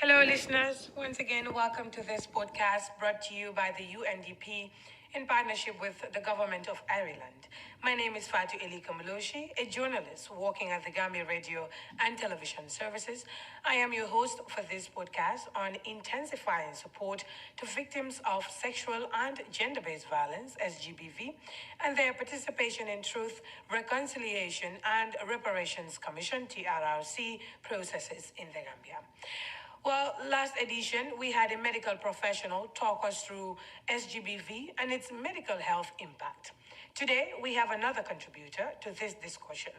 Hello, listeners. Once again, welcome to this podcast brought to you by the UNDP in partnership with the Government of Ireland. My name is Fatu Elika Maloshi, a journalist working at the Gambia Radio and Television Services. I am your host for this podcast on intensifying support to victims of sexual and gender based violence, SGBV, and their participation in Truth, Reconciliation, and Reparations Commission, TRRC, processes in the Gambia. Well, last edition, we had a medical professional talk us through SGBV and its medical health impact. Today, we have another contributor to this discussion.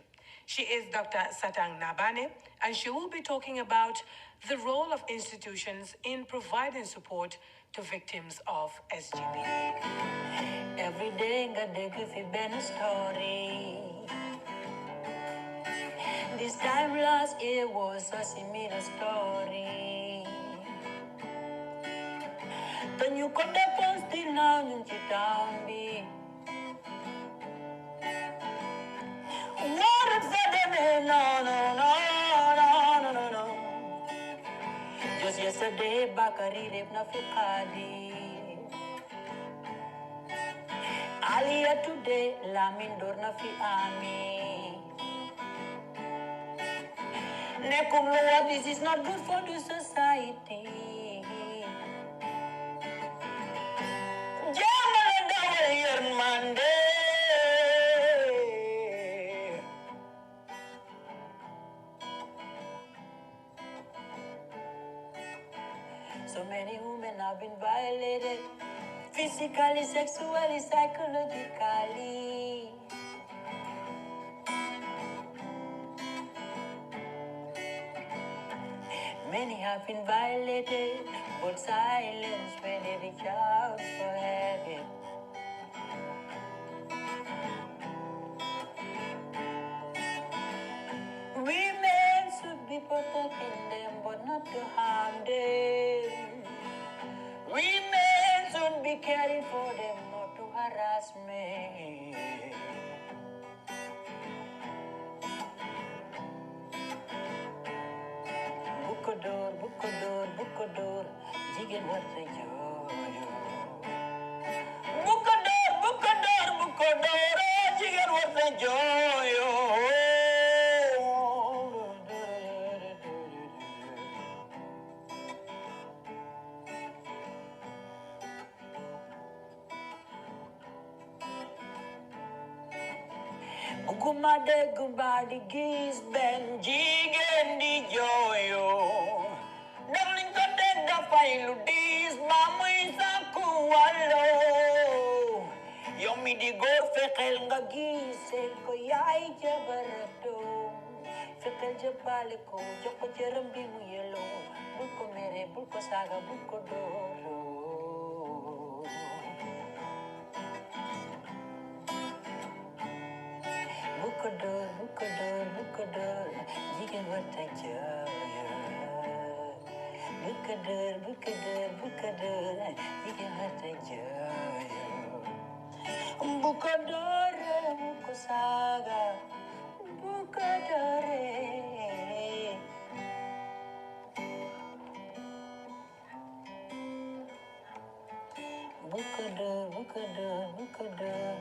She is Dr. Satang Nabane, and she will be talking about the role of institutions in providing support to victims of SGBV. Every day, got the goofy Ben story. This time last year was a similar story. Then you got the post in now, you down me. What if they no. Just yesterday, Bakari left Nafikadi. Earlier today, Lamin Dornafi Ami. Nekumloa, this is not good for the society. Monday. So many women have been violated physically, sexually, psychologically. Many have been violated, but silence when they reach out for help. Women should be protecting them, but not to harm them. Women should be caring for them, not to harass me. Bukador, jigen warte joyo. Bukador, jigen warte joyo. Gumade gumbadi gis ben jigen di joyo. Darling kote da failu dis mamui sakualo. Yomi di gor fekel nga gisel ko yai jabarato. Fekel jabale ko joko jerambi mu yelo. Buko mere buko saga buko doro. Bukador, jigen wata joyo. Bukador, jigen wata joyo. Bukador, bukusaga, bukadore. Bukador,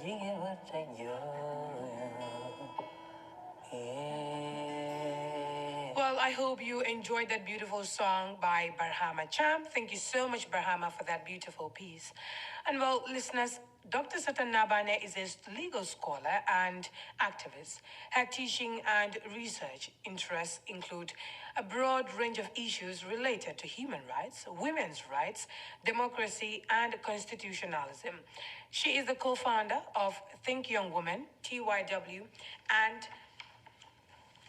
jigen wata joyo. Well, I hope you enjoyed that beautiful song by Barhama Cham. Thank you so much, Barhama, for that beautiful piece. And well, listeners, Dr. Satan Nabane is a legal scholar and activist. Her teaching and research interests include a broad range of issues related to human rights, women's rights, democracy, and constitutionalism. She is the co-founder of Think Young Women, TYW, and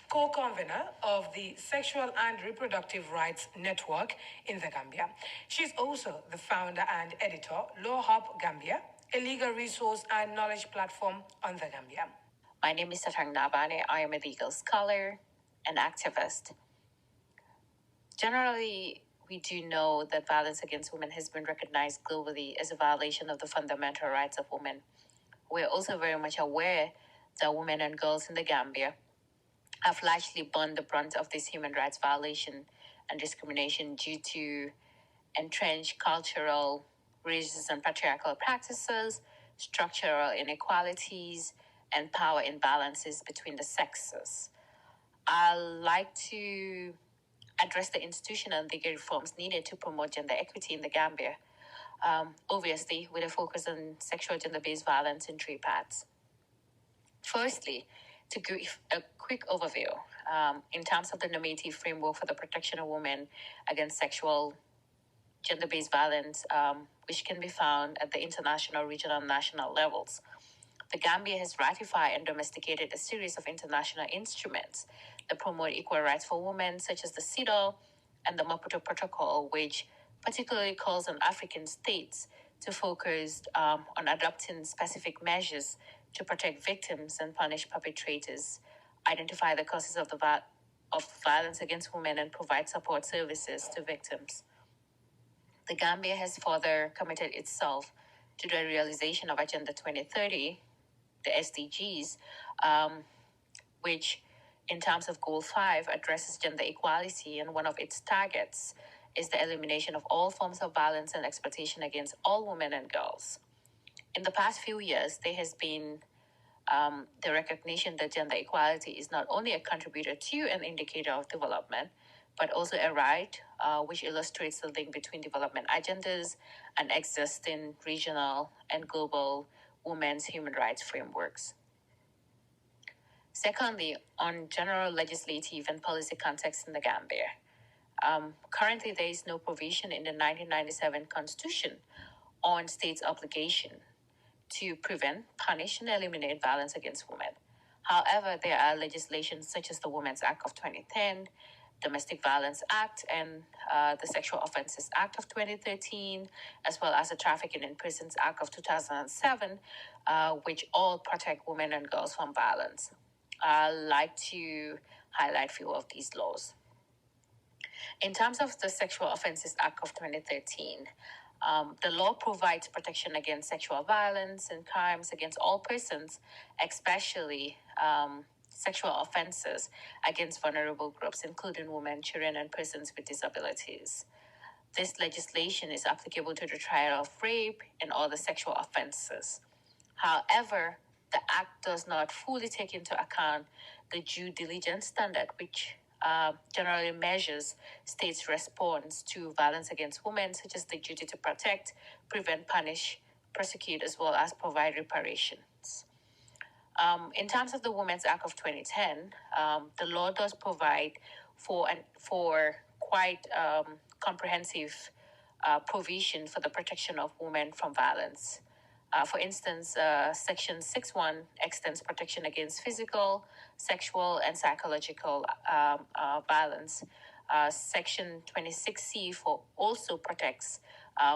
co-convener of the Sexual and Reproductive Rights Network in the Gambia. She's also the founder and editor, Law Hub Gambia, a legal resource and knowledge platform on the Gambia. My name is Satang Nabane. I am a legal scholar and activist. Generally, we do know that violence against women has been recognized globally as a violation of the fundamental rights of women. We're also very much aware that women and girls in the Gambia have largely borne the brunt of this human rights violation and discrimination due to entrenched cultural, racist, and patriarchal practices, structural inequalities, and power imbalances between the sexes. I like to address the institutional and legal reforms needed to promote gender equity in the Gambia, obviously with a focus on sexual gender-based violence in three parts. Firstly, to give a quick overview in terms of the normative framework for the protection of women against sexual gender-based violence, which can be found at the international, regional, and national levels. The Gambia has ratified and domesticated a series of international instruments that promote equal rights for women, such as the CEDAW and the Maputo Protocol, which particularly calls on African states to focus on adopting specific measures to protect victims and punish perpetrators, identify the causes of violence against women, and provide support services to victims. The Gambia has further committed itself to the realization of Agenda 2030, the SDGs, which, in terms of Goal 5, addresses gender equality, and one of its targets is the elimination of all forms of violence and exploitation against all women and girls. In the past few years, there has been the recognition that gender equality is not only a contributor to an indicator of development, but also a right, which illustrates the link between development agendas and existing regional and global women's human rights frameworks. Secondly, on general legislative and policy context in the Gambia. Currently, there is no provision in the 1997 Constitution on states' obligation to prevent, punish, and eliminate violence against women. However, there are legislations such as the Women's Act of 2010, Domestic Violence Act, and the Sexual Offences Act of 2013, as well as the Trafficking in Persons Act of 2007, which all protect women and girls from violence. I'd like to highlight a few of these laws. In terms of the Sexual Offences Act of 2013, the law provides protection against sexual violence and crimes against all persons, especially sexual offenses against vulnerable groups, including women, children, and persons with disabilities. This legislation is applicable to the trial of rape and other sexual offenses. However, the Act does not fully take into account the due diligence standard, which generally measures states' response to violence against women, such as the duty to protect, prevent, punish, prosecute, as well as provide reparations. In terms of the Women's Act of 2010, the law does provide for quite comprehensive provision for the protection of women from violence. For instance, Section 6.1 extends protection against physical, sexual, and psychological violence. Section 26C also protects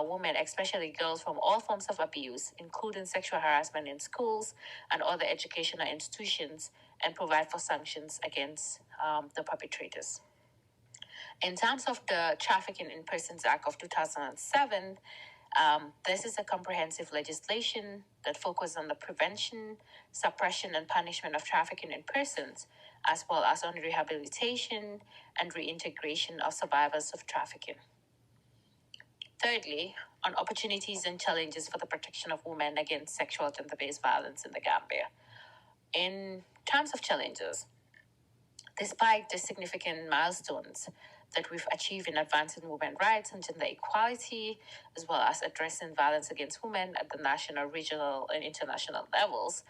women, especially girls, from all forms of abuse, including sexual harassment in schools and other educational institutions, and provide for sanctions against the perpetrators. In terms of the Trafficking in Persons Act of 2007, this is a comprehensive legislation that focuses on the prevention, suppression, and punishment of trafficking in persons, as well as on rehabilitation and reintegration of survivors of trafficking. Thirdly, on opportunities and challenges for the protection of women against sexual gender-based violence in the Gambia. In terms of challenges, despite the significant milestones that we've achieved in advancing women's rights and gender equality, as well as addressing violence against women at the national, regional, and international levels,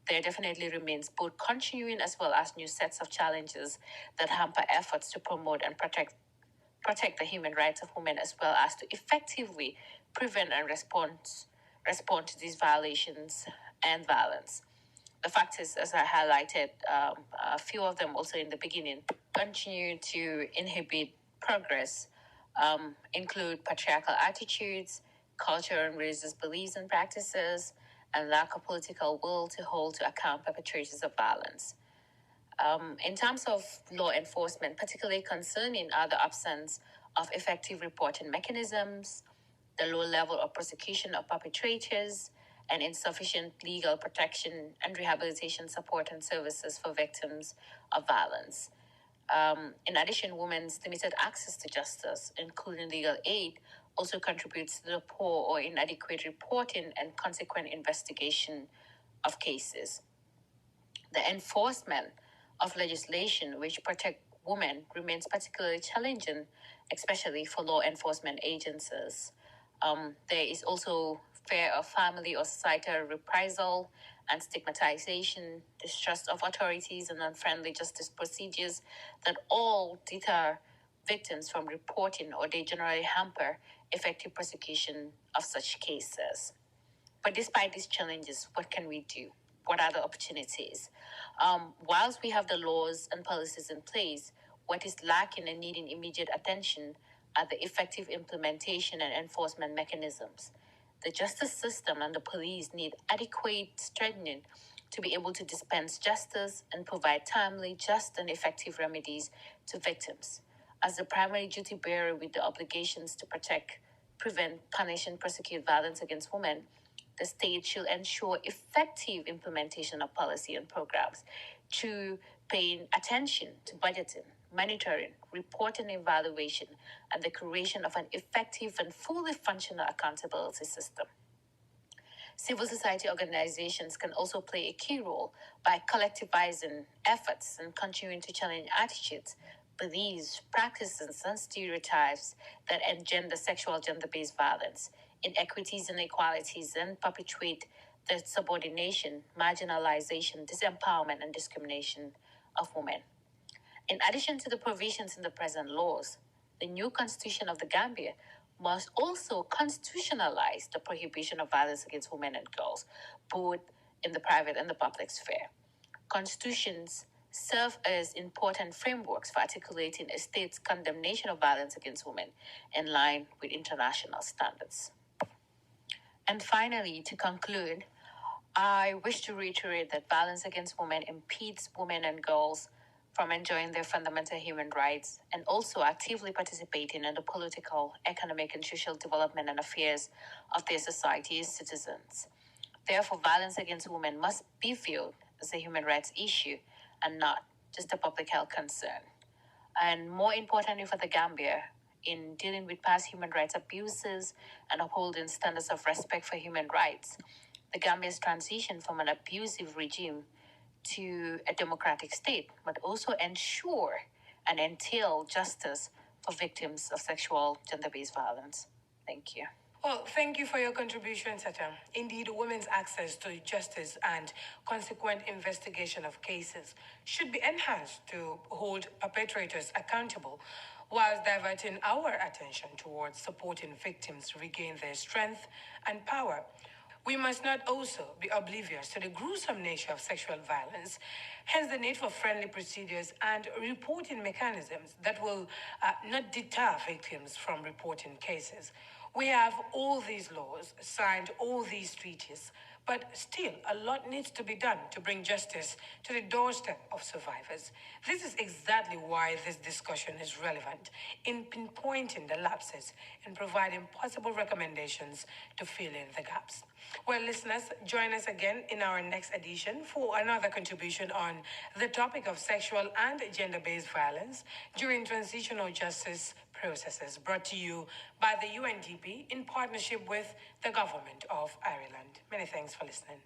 there definitely remains both continuing as well as new sets of challenges that hamper efforts to promote and protect the human rights of women, as well as to effectively prevent and respond to these violations and violence. The fact is, as I highlighted, a few of them also in the beginning, continue to inhibit progress, include patriarchal attitudes, cultural and racist beliefs and practices, and lack of political will to hold to account perpetrators of violence. In terms of law enforcement, particularly concerning the absence of effective reporting mechanisms, the low level of prosecution of perpetrators, and insufficient legal protection and rehabilitation support and services for victims of violence. In addition, women's limited access to justice, including legal aid, also contributes to the poor or inadequate reporting and consequent investigation of cases. The enforcement of legislation which protect women remains particularly challenging, especially for law enforcement agencies. There is also fear of family or societal reprisal and stigmatization, distrust of authorities, and unfriendly justice procedures that all deter victims from reporting, or they generally hamper effective prosecution of such cases. But despite these challenges, what can we do? What are the opportunities? Whilst we have the laws and policies in place, what is lacking and needing immediate attention are the effective implementation and enforcement mechanisms. The justice system and the police need adequate strengthening to be able to dispense justice and provide timely, just, and effective remedies to victims. As the primary duty bearer with the obligations to protect, prevent, punish, and prosecute violence against women, the state should ensure effective implementation of policy and programs through paying attention to budgeting, monitoring, reporting, evaluation, and the creation of an effective and fully functional accountability system. Civil society organizations can also play a key role by collectivizing efforts and continuing to challenge attitudes, beliefs, practices, and stereotypes that engender sexual gender-based violence, inequities and inequalities, and perpetuate the subordination, marginalization, disempowerment, and discrimination of women. In addition to the provisions in the present laws, the new constitution of the Gambia must also constitutionalize the prohibition of violence against women and girls, both in the private and the public sphere. Constitutions serve as important frameworks for articulating a state's condemnation of violence against women in line with international standards. And finally, to conclude, I wish to reiterate that violence against women impedes women and girls from enjoying their fundamental human rights and also actively participating in the political, economic, and social development and affairs of their society as citizens. Therefore, violence against women must be viewed as a human rights issue and not just a public health concern. And more importantly for the Gambia, in dealing with past human rights abuses and upholding standards of respect for human rights, the Gambia's transition from an abusive regime to a democratic state, but also ensure and entail justice for victims of sexual gender-based violence. Thank you. Well, thank you for your contribution, Tata. Indeed, women's access to justice and consequent investigation of cases should be enhanced to hold perpetrators accountable, whilst diverting our attention towards supporting victims regain their strength and power. We must not also be oblivious to the gruesome nature of sexual violence, hence the need for friendly procedures and reporting mechanisms that will not deter victims from reporting cases. We have all these laws, signed all these treaties, but still a lot needs to be done to bring justice to the doorstep of survivors. This is exactly why this discussion is relevant in pinpointing the lapses and providing possible recommendations to fill in the gaps. Well, listeners, join us again in our next edition for another contribution on the topic of sexual and gender-based violence during transitional justice processes, brought to you by the UNDP in partnership with the Government of Ireland. Many thanks for listening.